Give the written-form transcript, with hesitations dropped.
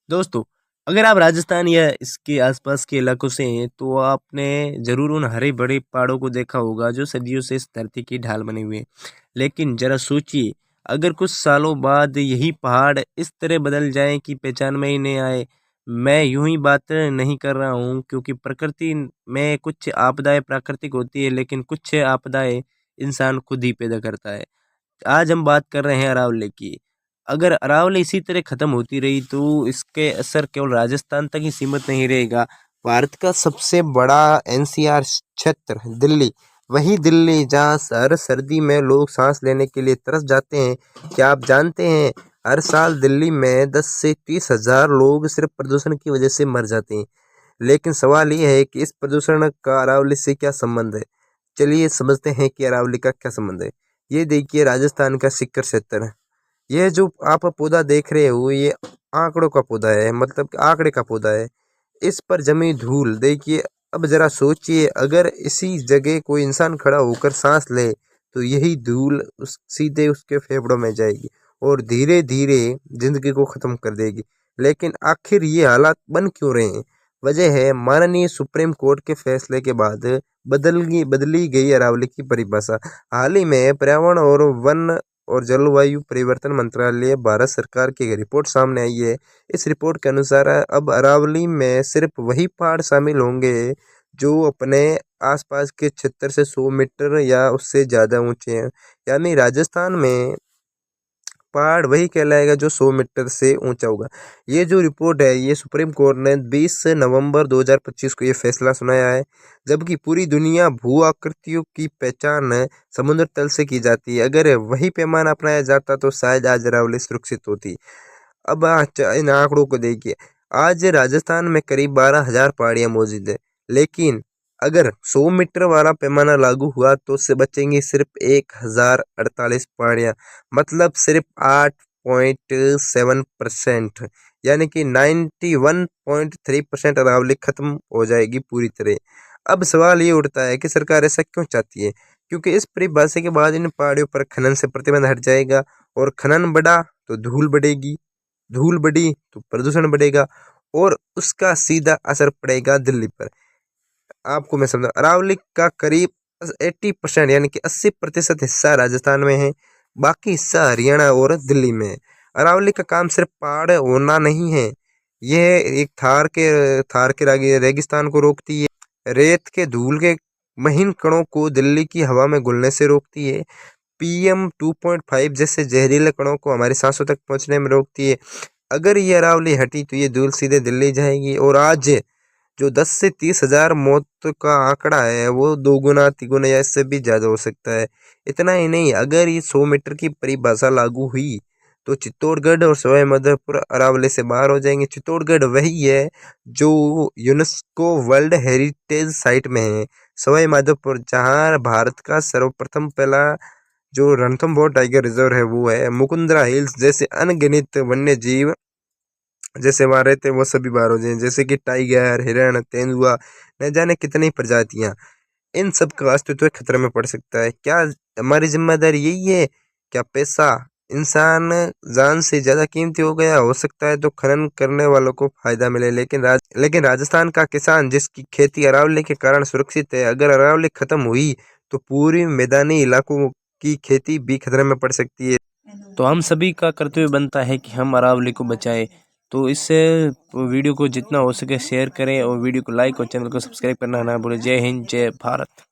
दोस्तों, अगर आप राजस्थान या इसके आसपास के इलाकों से हैं तो आपने ज़रूर उन हरे भरे पहाड़ों को देखा होगा जो सदियों से इस धरती की ढाल बने हुए हैं। लेकिन ज़रा सोचिए, अगर कुछ सालों बाद यही पहाड़ इस तरह बदल जाएं कि पहचान में ही नहीं आए। मैं यूं ही बात नहीं कर रहा हूं, क्योंकि प्रकृति में कुछ आपदाएं प्राकृतिक होती है, लेकिन कुछ आपदाएं इंसान खुद ही पैदा करता है। आज हम बात कर रहे हैं अरावली की। अगर अरावली इसी तरह खत्म होती रही तो इसके असर केवल राजस्थान तक ही सीमित नहीं रहेगा। भारत का सबसे बड़ा एनसीआर क्षेत्र दिल्ली, वही दिल्ली जहां हर सर्दी में लोग सांस लेने के लिए तरस जाते हैं। क्या आप जानते हैं, हर साल दिल्ली में 10 से 30 हजार लोग सिर्फ प्रदूषण की वजह से मर जाते हैं। लेकिन सवाल ये है कि इस प्रदूषण का अरावली से क्या संबंध है। चलिए समझते हैं कि अरावली का क्या संबंध है। ये देखिए, राजस्थान का सिक्कर क्षेत्र। ये जो आप पौधा देख रहे हो, ये आंकड़ों का पौधा है, मतलब कि आंकड़े का पौधा है। इस पर जमी धूल देखिए। अब जरा सोचिए, अगर इसी जगह कोई इंसान खड़ा होकर सांस ले तो यही धूल उस सीधे उसके फेफड़ों में जाएगी और धीरे धीरे जिंदगी को खत्म कर देगी। लेकिन आखिर ये हालात बन क्यों रहे हैं? वजह है माननीय सुप्रीम कोर्ट के फैसले के बाद बदली गई अरावली की परिभाषा। हाल ही में पर्यावरण और वन और जलवायु परिवर्तन मंत्रालय भारत सरकार की एक रिपोर्ट सामने आई है। इस रिपोर्ट के अनुसार अब अरावली में सिर्फ वही पहाड़ शामिल होंगे जो अपने आसपास के क्षेत्र से 100 मीटर या उससे ज़्यादा ऊंचे हैं। यानी राजस्थान में पहाड़ वही कहलाएगा जो 100 मीटर से ऊंचा होगा। ये जो रिपोर्ट है, ये सुप्रीम कोर्ट ने 20 नवंबर 2025 को ये फैसला सुनाया है। जबकि पूरी दुनिया भू आकृतियों की पहचान समुद्र तल से की जाती है। अगर वही पैमाना अपनाया जाता तो शायद आज अरावली सुरक्षित होती। अब इन आंकड़ों को देखिए। आज राजस्थान में करीब 12,000 पहाड़ियां मौजूद है। लेकिन अगर 100 मीटर वाला पैमाना लागू हुआ तो उससे बचेंगी सिर्फ 1,048 पहाड़ियां, मतलब सिर्फ 8.7%। यानी कि 91.3% अरावली खत्म हो जाएगी पूरी तरह। अब सवाल ये उठता है कि सरकार ऐसा क्यों चाहती है? क्योंकि इस परिभाषा के बाद इन पहाड़ियों पर खनन से प्रतिबंध हट जाएगा, और खनन बढ़ा तो धूल बढ़ेगी, धूल बढ़ी तो प्रदूषण बढ़ेगा, और उसका सीधा असर पड़ेगा दिल्ली पर। आपको मैं समझा, अरावली का करीब 80% यानी कि 80% हिस्सा राजस्थान में है, बाकी हिस्सा हरियाणा और दिल्ली में है। अरावली का काम सिर्फ पहाड़ होना नहीं है, यह एक थार के रेगिस्तान को रोकती है। रेत के धूल के महीन कणों को दिल्ली की हवा में घुलने से रोकती है। PM 2.5 जैसे जहरीले कणों को हमारी सांसों तक पहुंचने में रोकती है। अगर ये अरावली हटी तो ये धूल सीधे दिल्ली जाएगी, और आज जो 10 से 30 हजार मौत का आंकड़ा है वो 2 गुना 3 गुना या इससे भी ज़्यादा हो सकता है। इतना ही नहीं, अगर ये 100 मीटर की परिभाषा लागू हुई तो चित्तौड़गढ़ और सवाई माधोपुर अरावली से बाहर हो जाएंगे। चित्तौड़गढ़ वही है जो यूनेस्को वर्ल्ड हेरिटेज साइट में है। सवाई माधोपुर जहाँ भारत का सर्वप्रथम पहला जो रणथंभौर टाइगर रिजर्व है वो है। मुकुंदरा हिल्स जैसे अनगिनत वन्य जीव जैसे वहाँ रहते हैं वो सभी बाहर हो जाए, जैसे कि टाइगर, हिरण, तेंदुआ, न जाने कितनी प्रजातियां। इन सब का अस्तित्व खतरे में पड़ सकता है। क्या हमारी जिम्मेदारी यही है? क्या पैसा इंसान जान से ज्यादा कीमती हो गया? हो सकता है तो खनन करने वालों को फायदा मिले, लेकिन राजस्थान का किसान जिसकी खेती अरावली के कारण सुरक्षित है, अगर अरावली खत्म हुई तो पूरी मैदानी इलाकों की खेती भी खतरे में पड़ सकती है। तो हम सभी का कर्तव्य बनता है कि हम अरावली को बचाएं। तो इससे वीडियो को जितना हो सके शेयर करें, और वीडियो को लाइक और चैनल को सब्सक्राइब करना ना भूलें। जय हिंद, जय भारत।